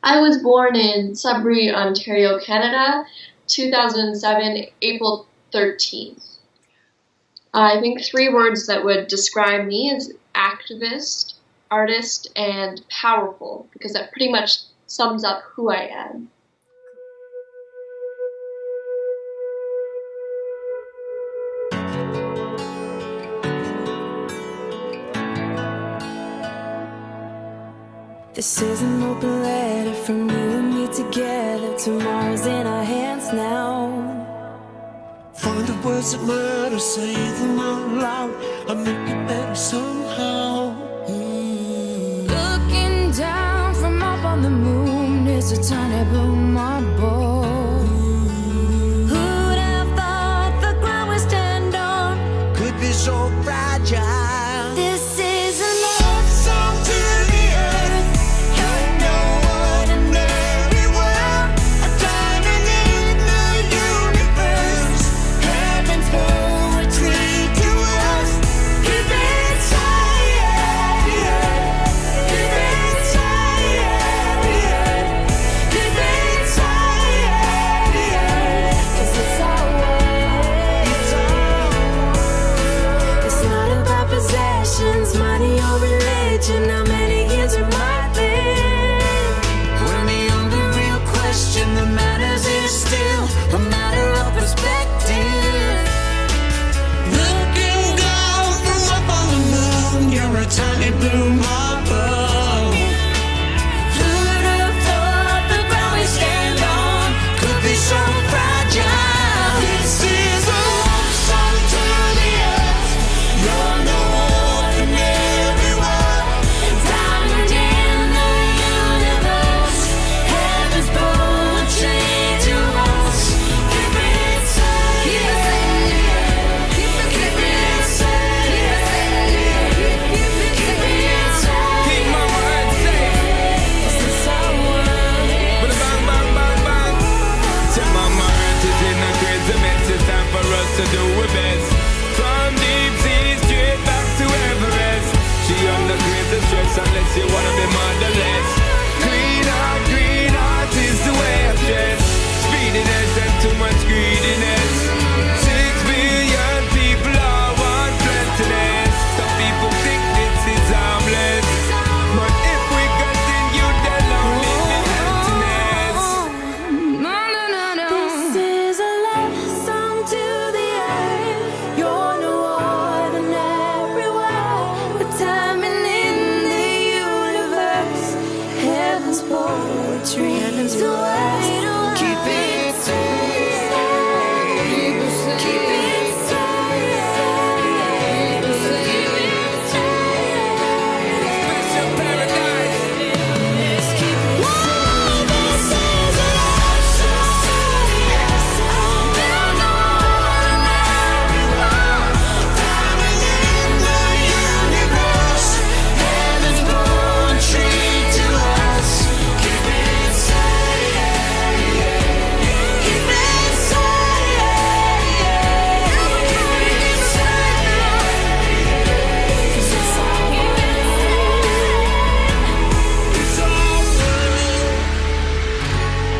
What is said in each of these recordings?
I was born in Sudbury, Ontario, Canada, 2007, April 13th. I think 3 words that would describe me is activist, artist, and powerful, because that pretty much sums up who I am. This is an open letter from you and me together. Tomorrow's in our hands now. Find the words that matter, say them out loud, and make it better somehow. Looking down from up on the moon is a tiny blue marble. Who'd have thought the ground we stand on Could be so fragile. This is a love song to the earth. You're no ordinary world, a diamond in the universe. Heaven's poetry to us. Keep it science. Keep it science. Keep it science. 'Cause it's our world. It's not about possessions, money or religion. How many years we might live. When the only real question that matters is still a matter of perspective. Looking down from up on the moon, you're a tiny blue marble. Who'd have thought the ground we stand on Could be so fragile. This is a love song to the earth. You're no ordinary world. diamond in the universe. Heaven's poetry to us. Keep it safe. Keep it safe. Keep it safe. Keep my mind safe. It's our world. But a bang, bang, bang, bang. Tell my mind is in a crazy mess. It's time for us to do our best. From deep sea straight back to Everest. She under crazy stress unless you wanna be motherless. Green heart is the way of dress. Speediness and too much greediness. 6 billion people all want plentiness. Some people think this is harmless. But if we continue, they'll only live in emptiness. No, no, no, no. This is a love song to the earth. You're no ordinary world. A diamond in the universe. Heaven's poetry to us. Keep it safe. Keep it safe. Special paradise. Keep it safe. This is a love song to the earth. You're no ordinary world. Diamond in the universe. Heaven's poetry to us. Keep it safe. Keep it safe.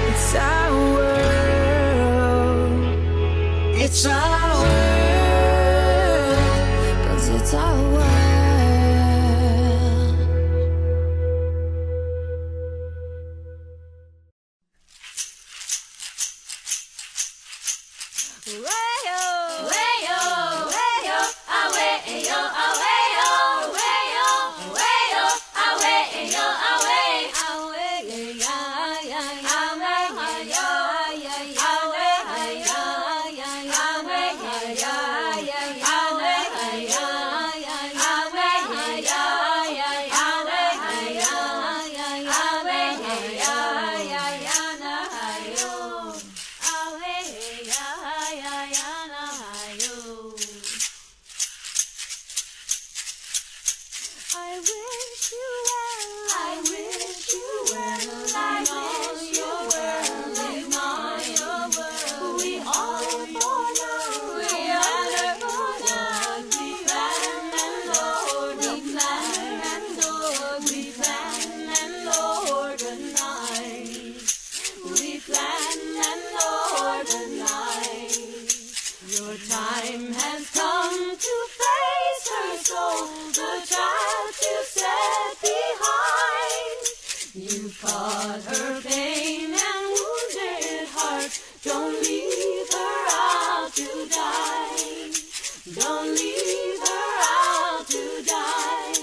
It's our world. It's our world. 'Cause it's our world. You've caught her pain and wounded heart. Don't leave her out to die. Don't leave her out to die.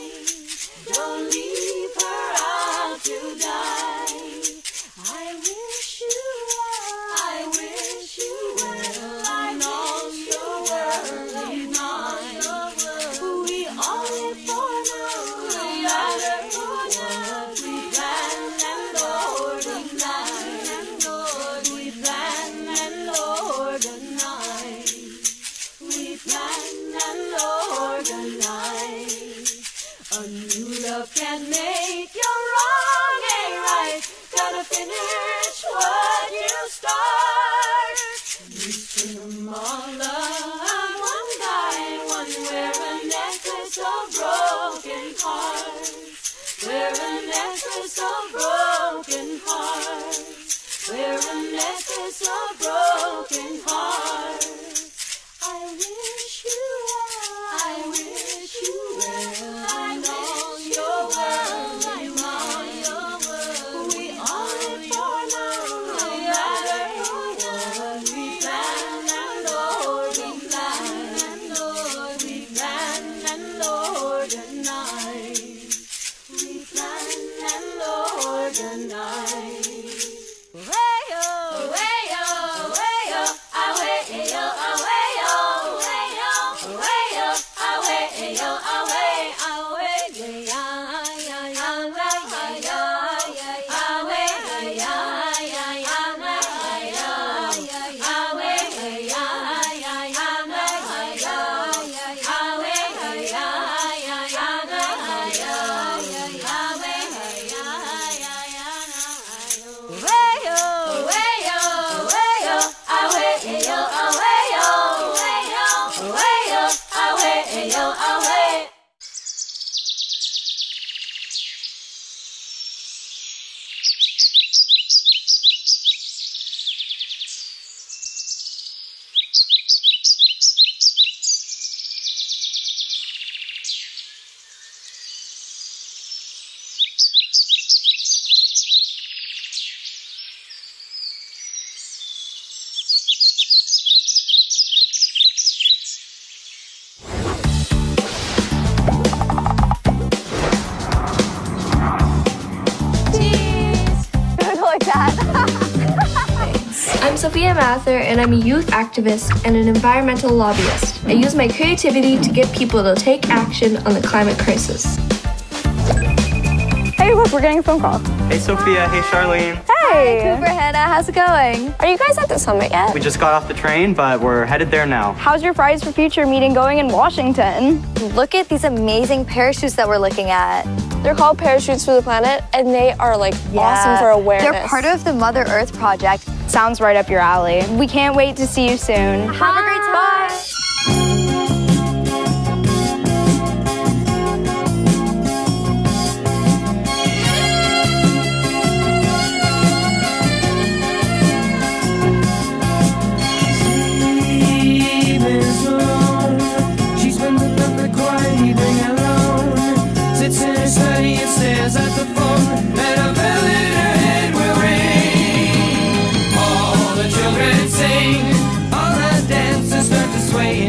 Don't leave her out to die. I wish you well. I wish you well. I know you well. We all live for now. No matter what we plan and Lord organize. We plan and Lord organize. We plan and organize. A new love can make your wrong a right. Gotta finish what you start. We sing them all up, one by one. We're a necklace of broken hearts. We're a necklace of broken hearts. We're a necklace of broken hearts. I wish you well. I wish you well. I know you're well. I know you're well. We all live for now. No matter what we plan and Lord, we plan and Lord, we plan and Lord organize. We plan and Lord organize. Way-o, way-o, way-o, away-o, away-o, way-o, way-o, away-o, away, away, I'm Sophia Mathur, and I'm a youth activist and an environmental lobbyist. I use my creativity to get people to take action on the climate crisis. Hey, look, we're getting a phone call. Hey, Sophia. Hey, Charlene. Hey. Cooper, Hannah, how's it going? Are you guys at the summit yet? We just got off the train, but we're headed there now. How's your Fridays for Future meeting going in Washington? Look at these amazing parachutes that we're looking at. They're called Parachutes for the Planet, and they are awesome for awareness. They're part of the Mother Earth Project. Sounds right up your alley. We can't wait to see you soon. Have a great time. She's been the quiet evening alone. Sits in her study and stares at the phone. And a bell in her head will ring. All the children sing. All the dancers start to sway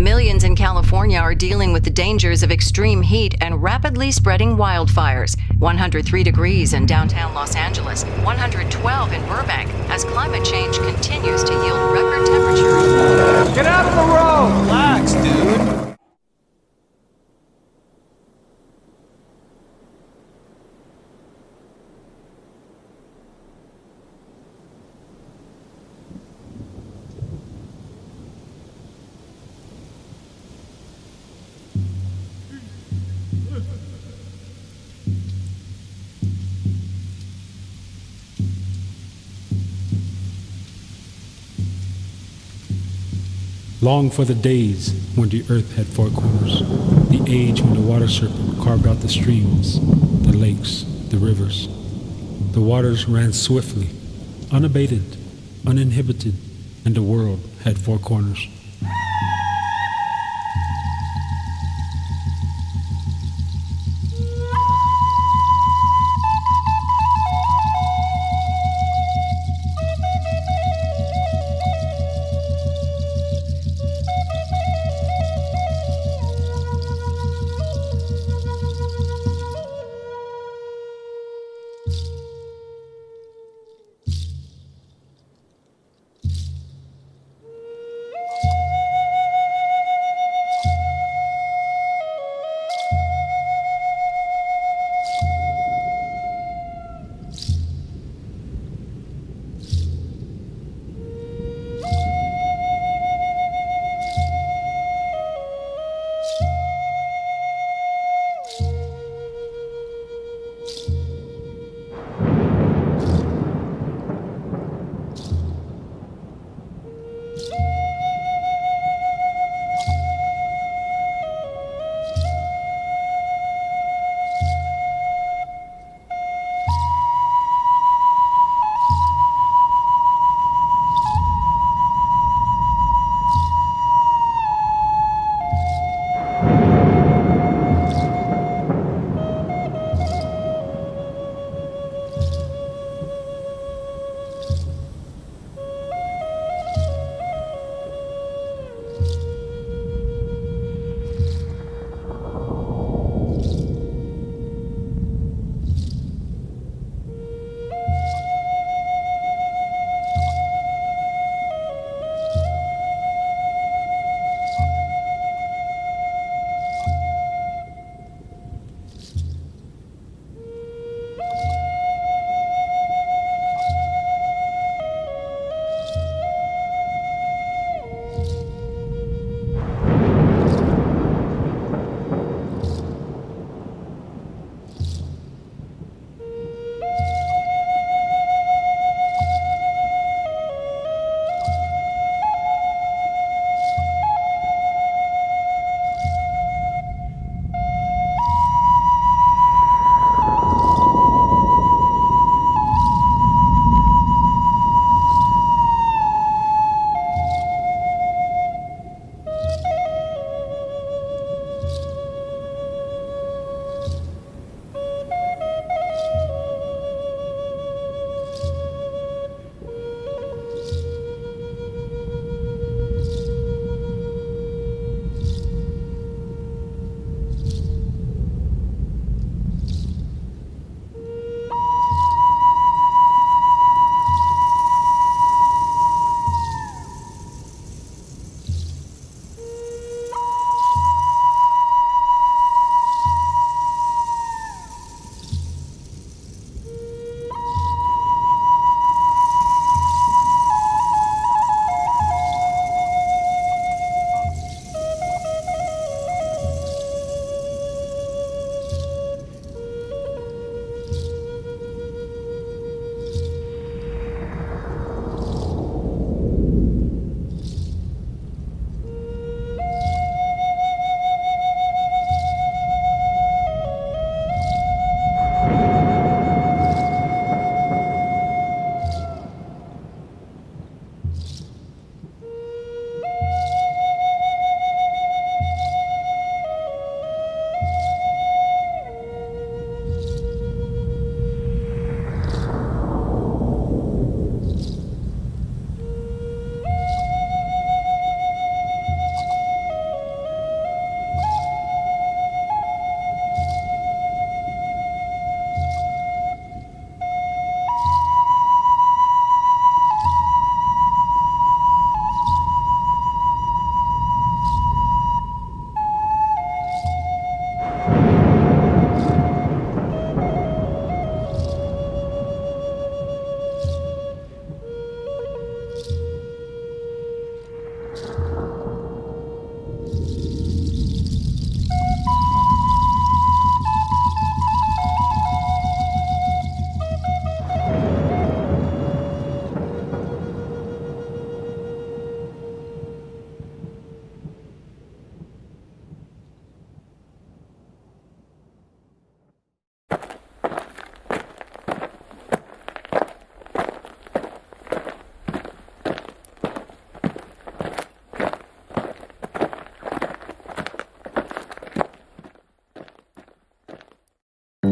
Millions in California are dealing with the dangers of extreme heat and rapidly spreading wildfires. 103 degrees in downtown Los Angeles, 112 in Burbank, as climate change continues to yield record temperatures. Get out of the road! Relax, dude. Long for the days when the earth had four corners, the age when the water serpent carved out the streams, the lakes, the rivers. The waters ran swiftly, unabated, uninhibited, and the world had four corners.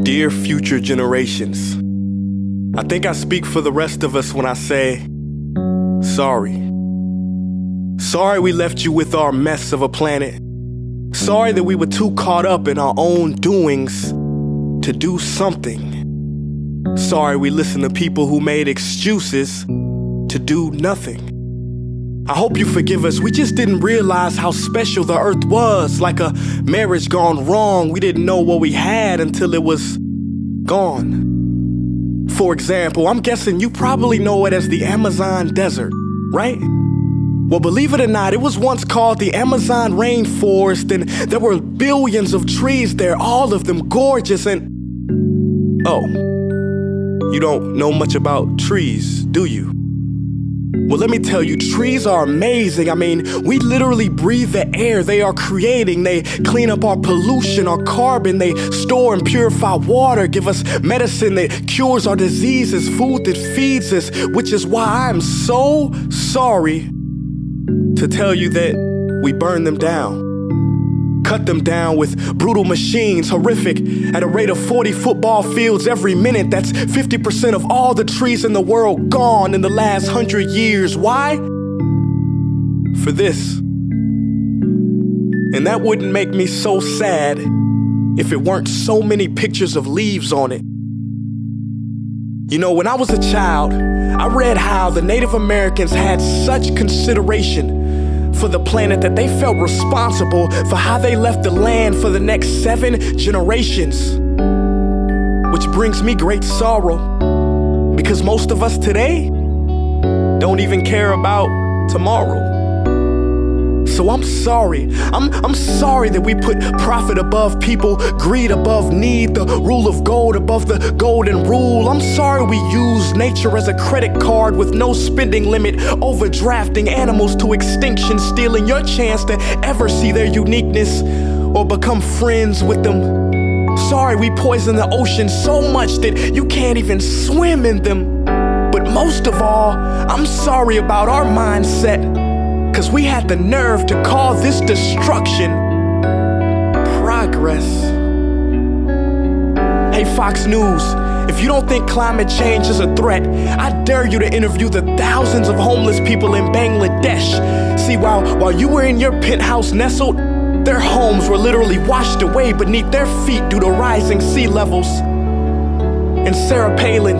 Dear future generations, I think I speak for the rest of us when I say, sorry. Sorry we left you with our mess of a planet. Sorry that we were too caught up in our own doings to do something. Sorry we listened to people who made excuses to do nothing. I hope you forgive us. We just didn't realize how special the earth was. Like a marriage gone wrong, we didn't know what we had until it was gone. For example, I'm guessing you probably know it as the Amazon desert, right? Well, believe it or not, it was once called the Amazon rainforest, and there were billions of trees there, all of them gorgeous, and... Oh, you don't know much about trees, do you? Well, let me tell you, trees are amazing. I mean, we literally breathe the air they are creating. They clean up our pollution, our carbon. They store and purify water, give us medicine that cures our diseases, food that feeds us, which is why I'm so sorry to tell you that we burn them down. Cut them down with brutal machines, horrific, at a rate of 40 football fields every minute. That's 50% of all the trees in the world gone in the last 100 years. Why? For this. And that wouldn't make me so sad if it weren't so many pictures of leaves on it. You know, when I was a child, I read how the Native Americans had such consideration for the planet that they felt responsible for how they left the land for the next 7 generations. Which brings me great sorrow, because most of us today don't even care about tomorrow. So I'm sorry. I'm sorry that we put profit above people, greed above need, the rule of gold above the golden rule. I'm sorry we use nature as a credit card with no spending limit, overdrafting animals to extinction, stealing your chance to ever see their uniqueness or become friends with them. Sorry we poison the ocean so much that you can't even swim in them. But most of all, I'm sorry about our mindset, 'cause we had the nerve to call this destruction progress. Hey Fox News, if you don't think climate change is a threat, I dare you to interview the thousands of homeless people in Bangladesh. See, while you were in your penthouse nestled, their homes were literally washed away beneath their feet due to rising sea levels. And Sarah Palin,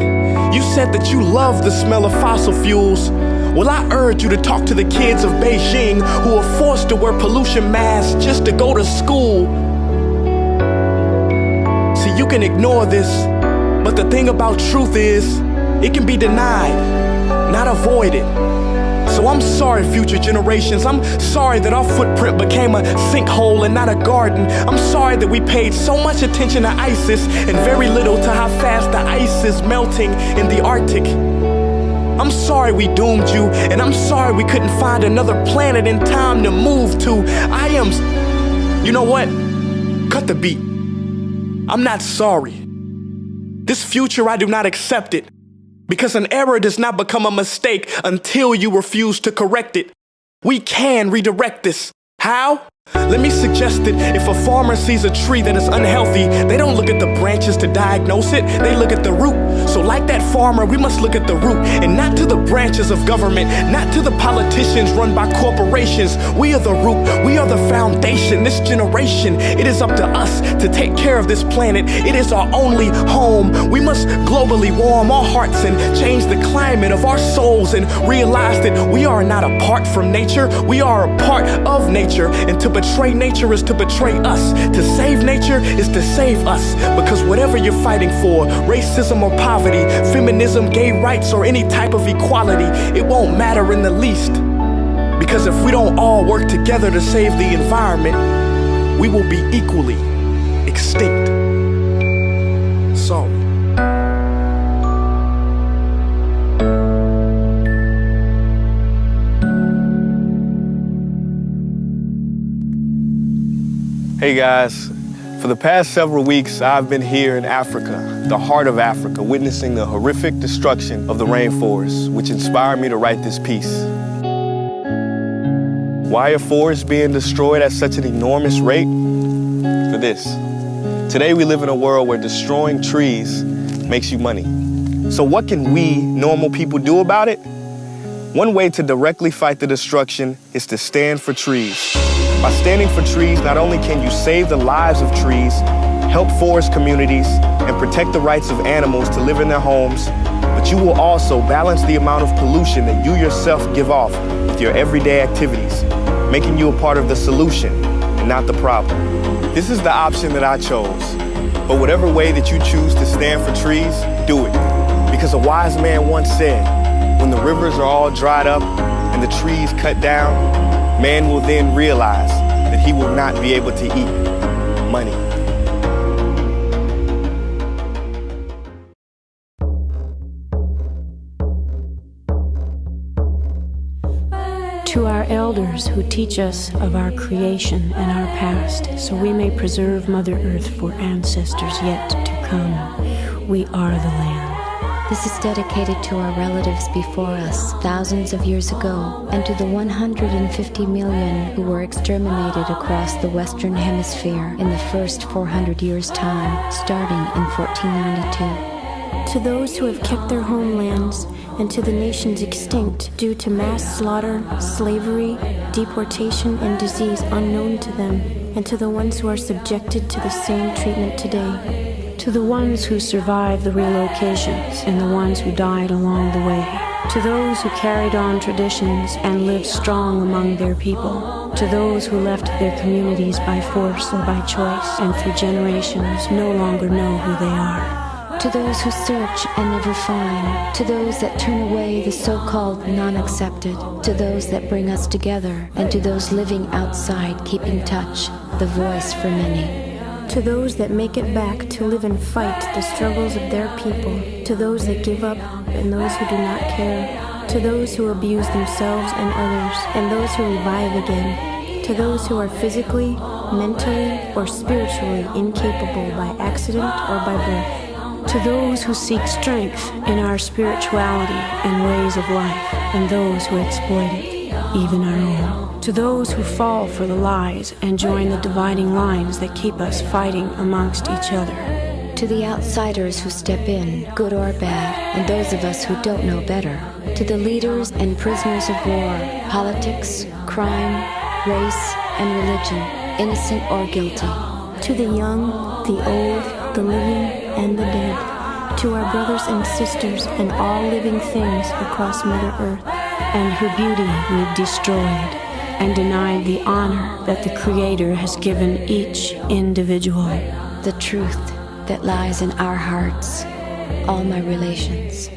you said that you love the smell of fossil fuels. Well, I urge you to talk to the kids of Beijing who are forced to wear pollution masks just to go to school. See, you can ignore this, but the thing about truth is, it can be denied, not avoided. So I'm sorry, future generations. I'm sorry that our footprint became a sinkhole and not a garden. I'm sorry that we paid so much attention to ISIS and very little to how fast the ice is melting in the Arctic. I'm sorry we doomed you, and I'm sorry we couldn't find another planet in time to move to. You know what? Cut the beat. I'm not sorry. This future, I do not accept it, because an error does not become a mistake until you refuse to correct it. We can redirect this. How? Let me suggest that if a farmer sees a tree that is unhealthy, they don't look at the branches to diagnose it, they look at the root. So like that farmer, we must look at the root, and not to the branches of government, not to the politicians run by corporations. We are the root, we are the foundation. This generation, it is up to us to take care of this planet. It is our only home. We must globally warm our hearts and change the climate of our souls and realize that we are not apart from nature, we are a part of nature. And to betray nature is to betray us. To save nature is to save us. Because whatever you're fighting for, racism or poverty, feminism, gay rights, or any type of equality, it won't matter in the least. Because if we don't all work together to save the environment, we will be equally extinct. Sorry. Hey guys, for the past several weeks, I've been here in Africa, the heart of Africa, witnessing the horrific destruction of the rainforest, which inspired me to write this piece. Why are forests being destroyed at such an enormous rate? For this. Today we live in a world where destroying trees makes you money. So what can we, normal people, do about it? One way to directly fight the destruction is to stand for trees. By standing for trees, not only can you save the lives of trees, help forest communities, and protect the rights of animals to live in their homes, but you will also balance the amount of pollution that you yourself give off with your everyday activities, making you a part of the solution and not the problem. This is the option that I chose. But whatever way that you choose to stand for trees, do it. Because a wise man once said, when the rivers are all dried up and the trees cut down, man will then realize that he will not be able to eat money. To our elders who teach us of our creation and our past, so we may preserve Mother Earth for ancestors yet to come, we are the land. This is dedicated to our relatives before us, thousands of years ago, and to the 150 million who were exterminated across the Western Hemisphere in the first 400 years' time, starting in 1492. To those who have kept their homelands, and to the nations extinct due to mass slaughter, slavery, deportation, and disease unknown to them, and to the ones who are subjected to the same treatment today. To the ones who survived the relocations and the ones who died along the way. To those who carried on traditions and lived strong among their people. To those who left their communities by force or by choice and through generations no longer know who they are. To those who search and never find. To those that turn away the so-called non-accepted. To those that bring us together. And to those living outside keeping touch, the voice for many. To those that make it back to live and fight the struggles of their people. To those that give up and those who do not care. To those who abuse themselves and others and those who revive again. To those who are physically, mentally, or spiritually incapable by accident or by birth. To those who seek strength in our spirituality and ways of life, and those who exploit it, even our own. To those who fall for the lies and join the dividing lines that keep us fighting amongst each other. To the outsiders who step in, good or bad, and those of us who don't know better. To the leaders and prisoners of war, politics, crime, race, and religion, innocent or guilty. To the young, the old, the living, and the dead. To our brothers and sisters and all living things across Mother Earth, and her beauty we've destroyed and denied the honor that the Creator has given each individual. The truth that lies in our hearts, all my relations.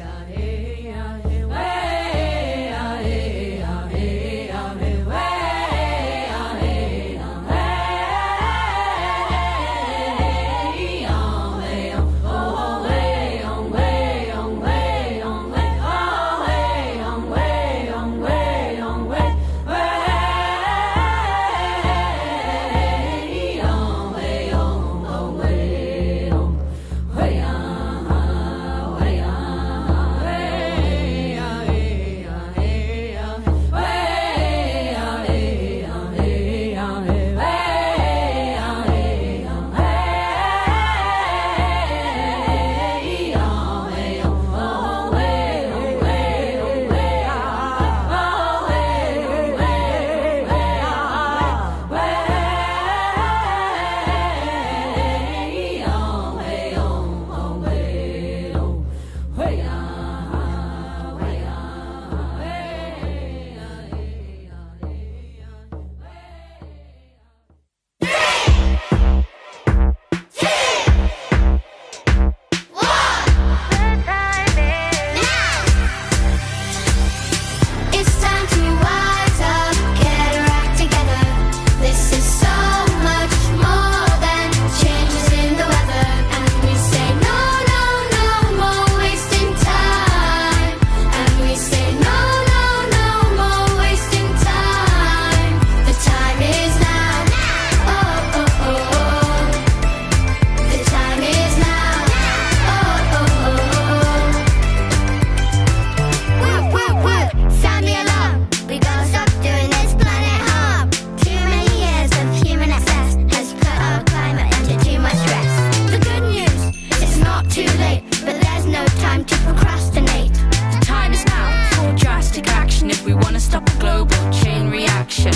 wanna stop a global chain reaction.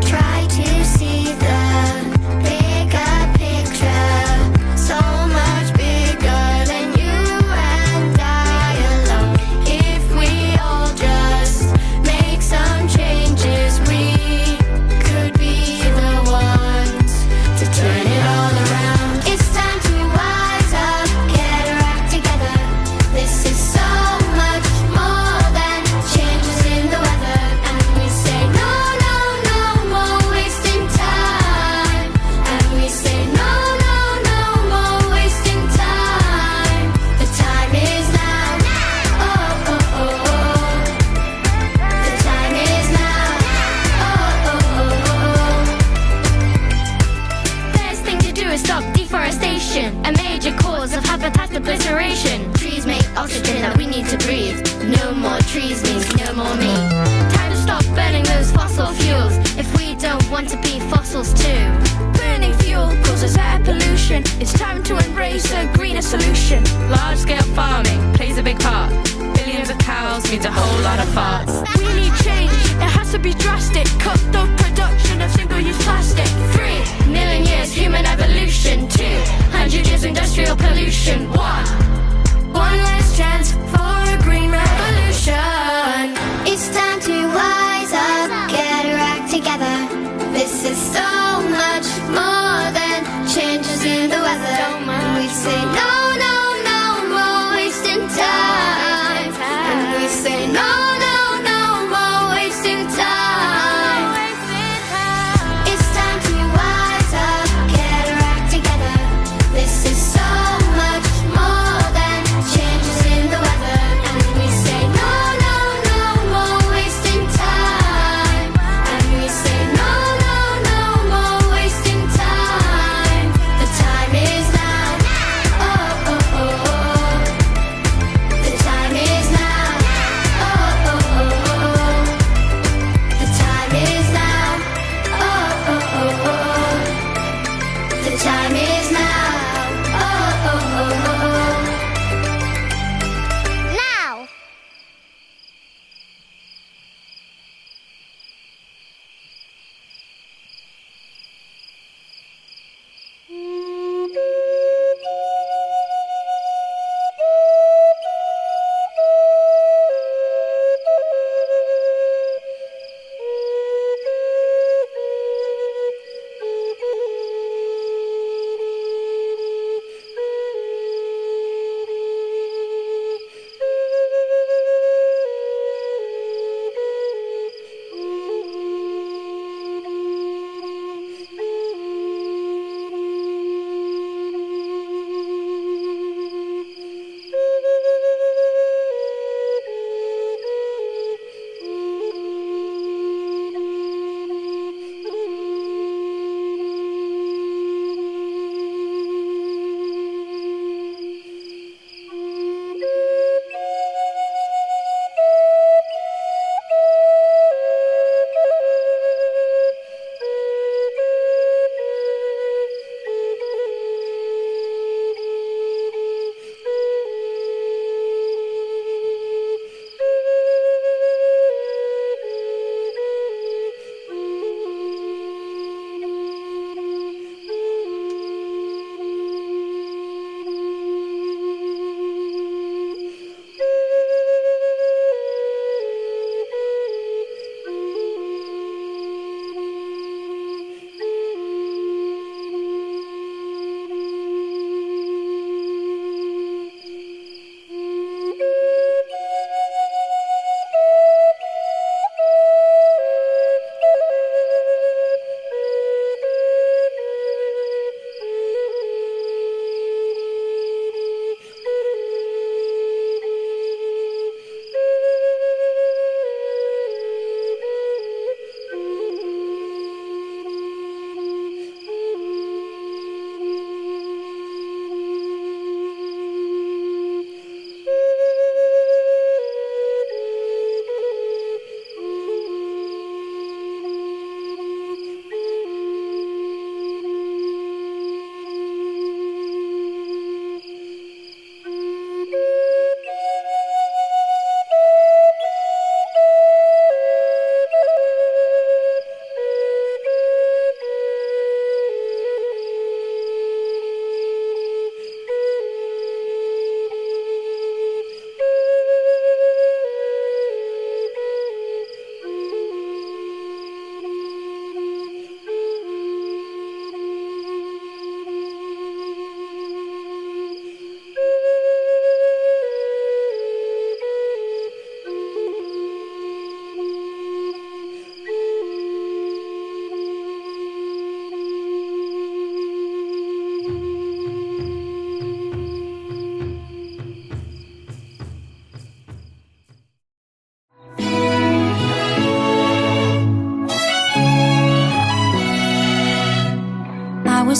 Try to see the bigger picture, so much bigger than you and I alone. If we all just make some changes, we could be the ones to turn it all around. It's time to wise up, get our act together. This is so much more than changes in the weather. And we say no, no, no more wasting time. And we say no, no, no more wasting time. The time is now. Oh, oh, oh, oh. The time is now. Oh, oh, oh, oh. Best thing to do is stop deforestation, a major cause of habitat obliteration. Trees make oxygen that we need to breathe. No more trees means no more me. Time to stop burning those fossil fuels if we don't want to be fossils too. Burning fuel causes air pollution. It's time to embrace a greener solution. Large-scale farming plays a big part. Billions of cows means a whole lot of farts. We need change, it has to be drastic. Cut the production of single-use plastic. 3 million years human evolution. 200 years industrial pollution. One last chance for a green revolution. It's time to wise up, get our act together. This is so much more than changes in the weather. And we say no, no, no more wasting time. And we say no, no, no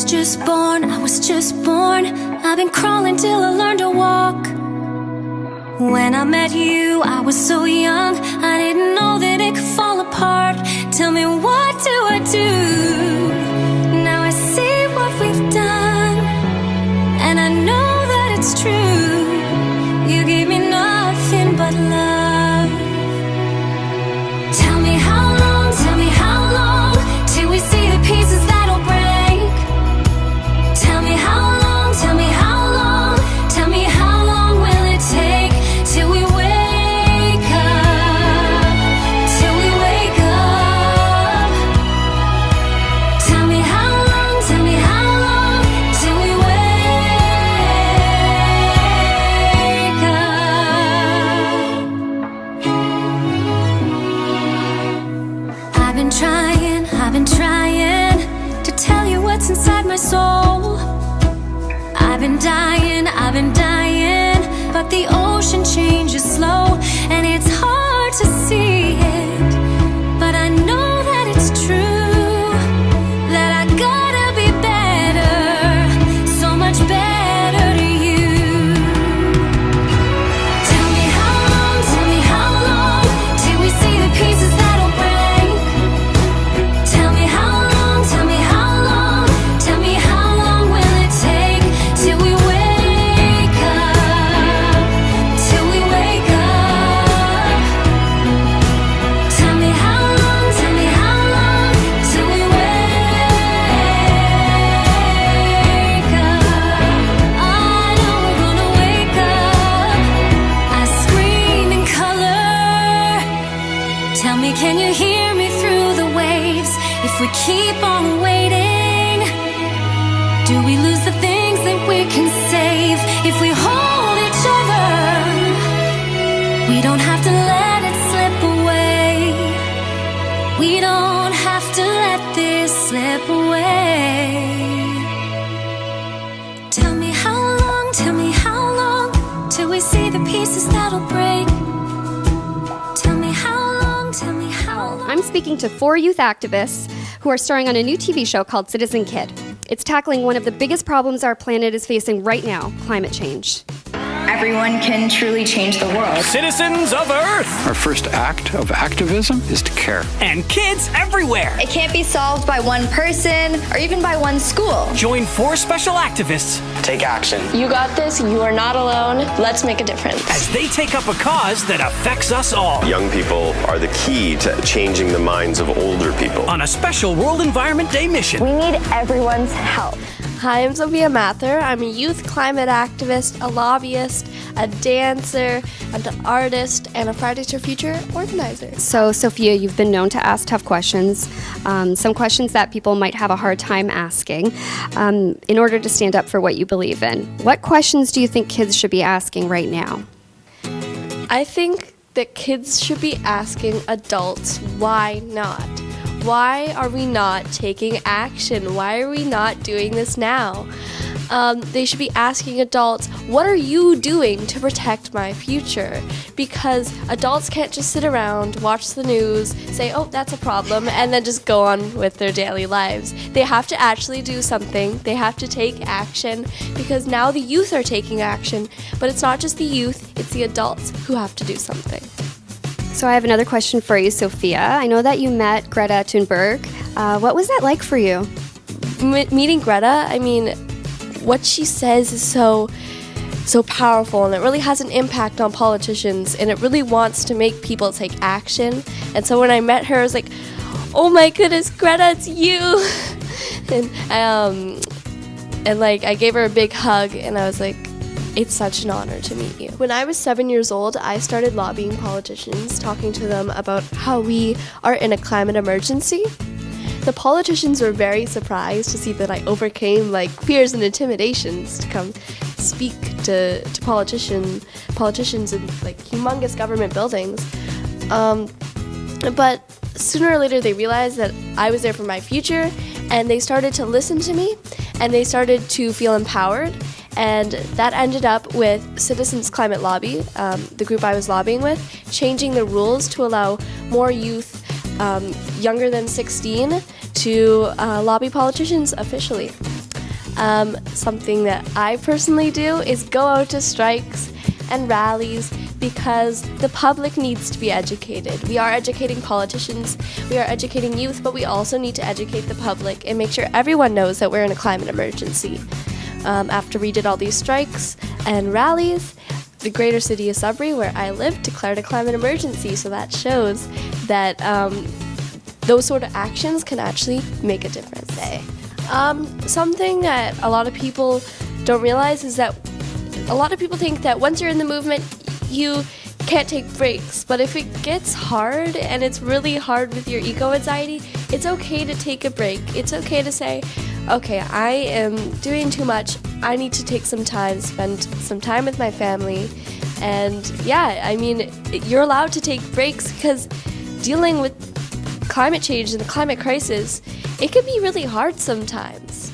just born, I've been crawling till I learned to walk. When I met you, I was so young, I didn't know that it could fall apart. Tell me, what do I do? Now I see what we've done, and I know that it's true. You gave me nothing but love. Tell me how long, till we see the pieces that'll break. Tell me how long, tell me how long will it take till we wake up, till we wake up. Tell me how long, till we wake up. I've been trying to tell you what's inside my soul. I've been dying, but the ocean changes slow, and it's hard to see it, but I know that it's true, that I gotta be better, so much better to you. Tell me how long, till we see the pieces that'll break. Tell me how long will it take till we wake up, till we wake up. Tell me how long, till we wake up. I know we're gonna wake up. I scream in color. Tell me, can you hear me through the waves? If we keep on waiting, do we lose the things that we can save? If we hold each other, we don't have to let it slip away. We don't have to let this slip away. Tell me how long, till we see the pieces that'll break. Tell me how long. I'm speaking to 4 youth activists who are starring on a new TV show called Citizen Kid. It's tackling one of the biggest problems our planet is facing right now, climate change. Everyone can truly change the world. Citizens of Earth! Our first act of activism is to care. And kids everywhere! It can't be solved by one person or even by one school. Join 4 special activists. Take action. You got this. You are not alone. Let's make a difference. As they take up a cause that affects us all. Young people are the key to changing the minds of older people. On a special World Environment Day mission. We need everyone's help. Hi, I'm Sophia Mathur. I'm a youth climate activist, a lobbyist, a dancer, an artist, and a Fridays for Future organizer. So, Sophia, you've been known to ask tough questions, some questions that people might have a hard time asking, in order to stand up for what you believe in. What questions do you think kids should be asking right now? I think that kids should be asking adults, why not? Why are we not taking action? Why are we not doing this now? They should be asking adults, what are you doing to protect my future? Because adults can't just sit around, watch the news, say, oh, that's a problem, and then just go on with their daily lives. They have to actually do something. They have to take action, because now the youth are taking action, but it's not just the youth, it's the adults who have to do something. So I have another question for you, Sophia. I know that you met Greta Thunberg. What was that like for you? Meeting Greta, I mean, what she says is so powerful, and it really has an impact on politicians, and it really wants to make people take action. And so when I met her, I was like, oh my goodness, Greta, it's you. and like I gave her a big hug, and I was like, it's such an honor to meet you. When I was 7 years old, I started lobbying politicians, talking to them about how we are in a climate emergency. The politicians were very surprised to see that I overcame like fears and intimidations to come speak to politicians in like humongous government buildings. But sooner or later they realized that I was there for my future, and they started to listen to me, and they started to feel empowered. And that ended up with Citizens Climate Lobby, the group I was lobbying with, changing the rules to allow more youth younger than 16 to lobby politicians officially. Something that I personally do is go out to strikes and rallies because the public needs to be educated. We are educating politicians, we are educating youth, but we also need to educate the public and make sure everyone knows that we're in a climate emergency. After we did all these strikes and rallies, the greater city of Sudbury, where I live, declared a climate emergency, so that shows that those sort of actions can actually make a difference. Something that a lot of people don't realize is that a lot of people think that once you're in the movement, you can't take breaks. But if it gets hard and it's really hard with your eco-anxiety, it's okay to take a break. It's okay to say, okay, I am doing too much. I need to take some time, spend some time with my family. And yeah, I mean, you're allowed to take breaks because dealing with climate change and the climate crisis, it can be really hard sometimes.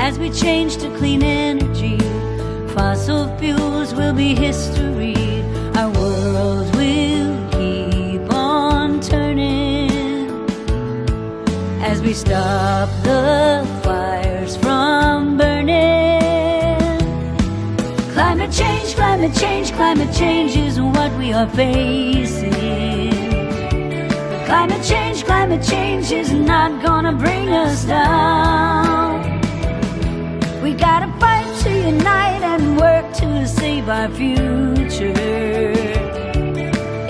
as we change to clean energy. Fossil fuels will be history. Our world will keep on turning as we stop the fires from burning. Climate change, climate change, climate change is what we are facing. Climate change is not gonna bring us down. We gotta fight to unite and work to save our future.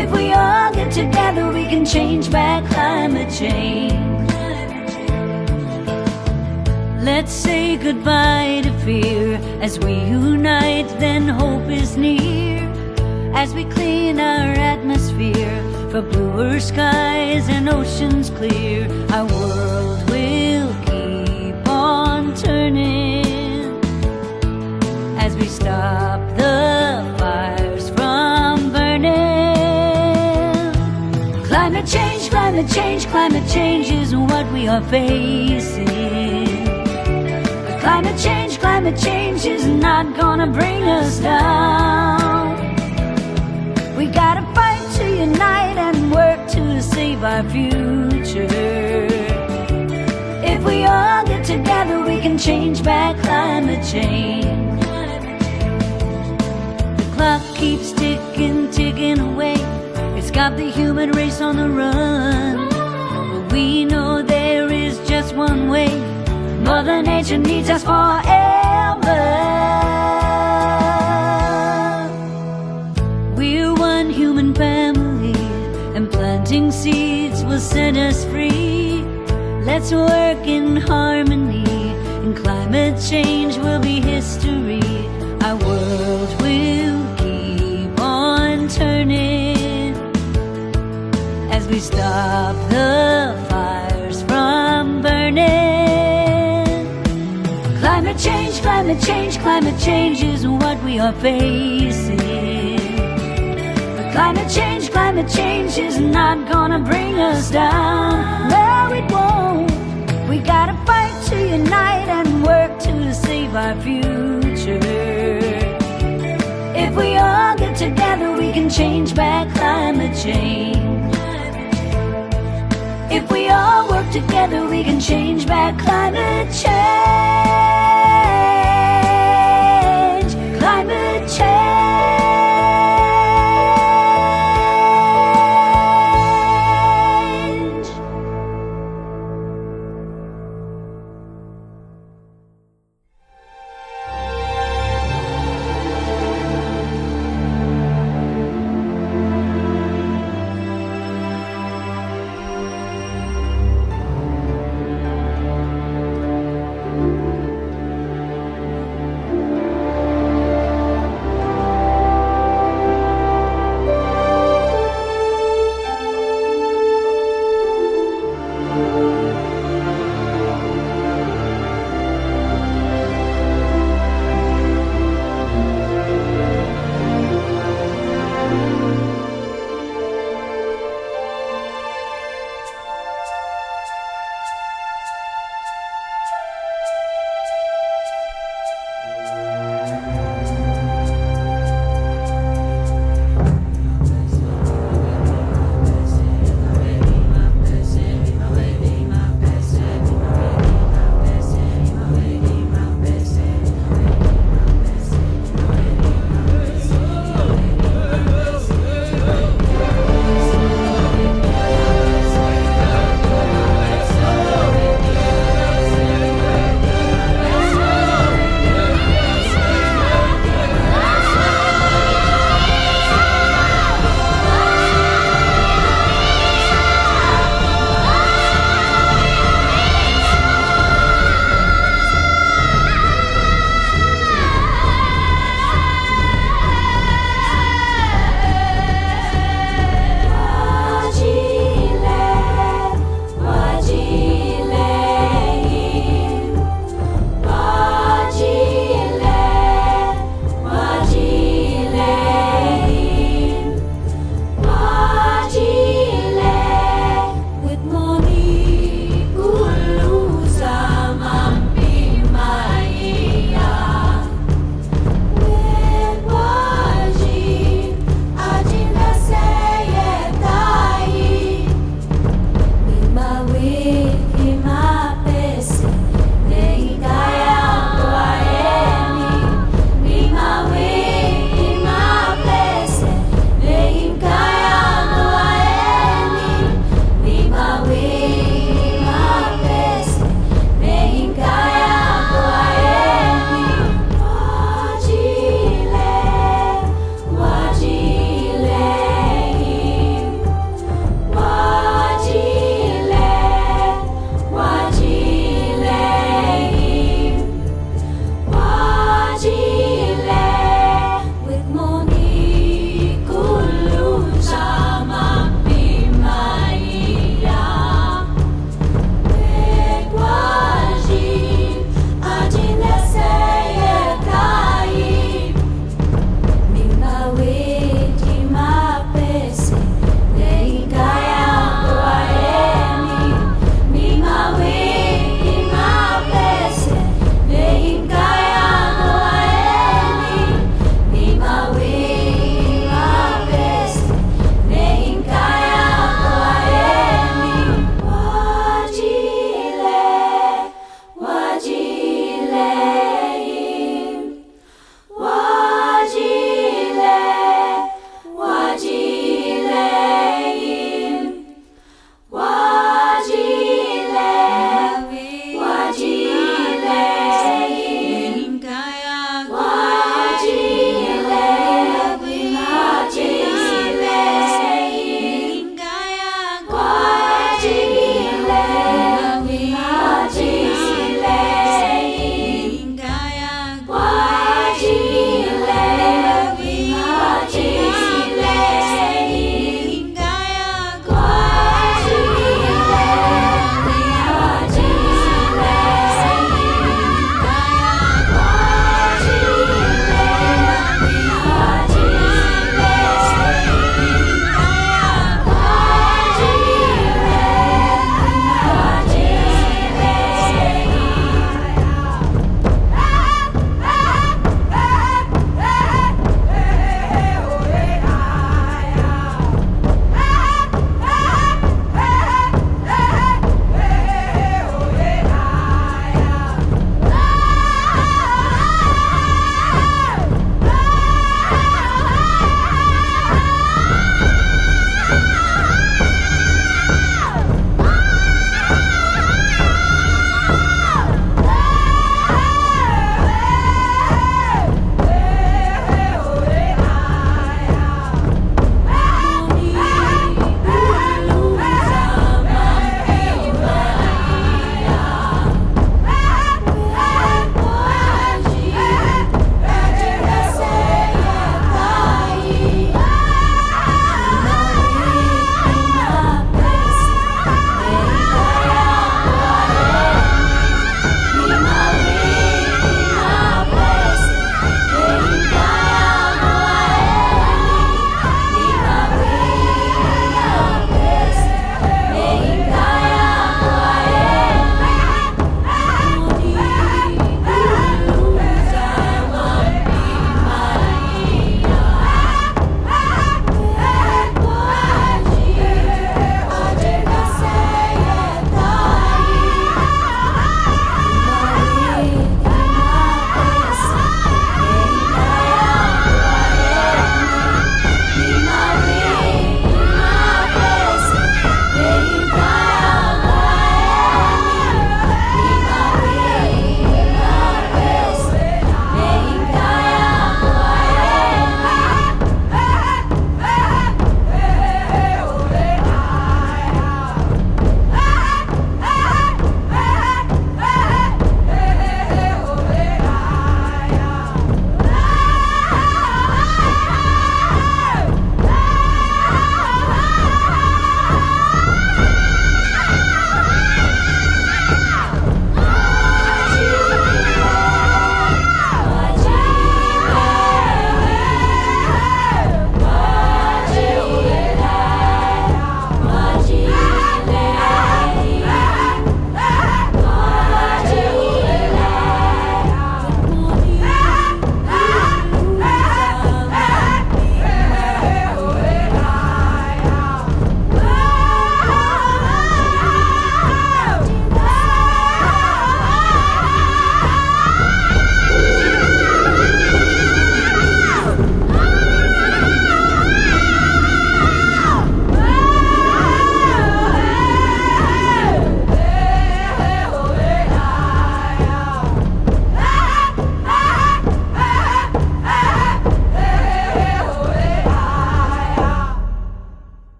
If we all get together, we can change back climate change. Let's say goodbye to fear. As we unite, then hope is near. As we clean our atmosphere for bluer skies and oceans clear, our world will keep on turning as we stop the fires from burning. Climate change, climate change, climate change is what we are facing. But climate change is not gonna bring us down. We gotta fight to unite and work to save our future. If we all get together, we can change back climate change. The clock keeps ticking, ticking away. It's got the human race on the run. But we know there is just one way. Mother Nature needs us forever. We're one human family, and planting seeds will set us free. Let's work in harmony, and climate change will be history. Our world will keep on turning as we stop the fires from burning. Climate change, climate change, climate change is what we are facing. But climate change is not gonna bring us down. No, it won't. We gotta fight to unite and work to save our future. If we all get together, we can change back climate change. If we all work together, we can change back climate change.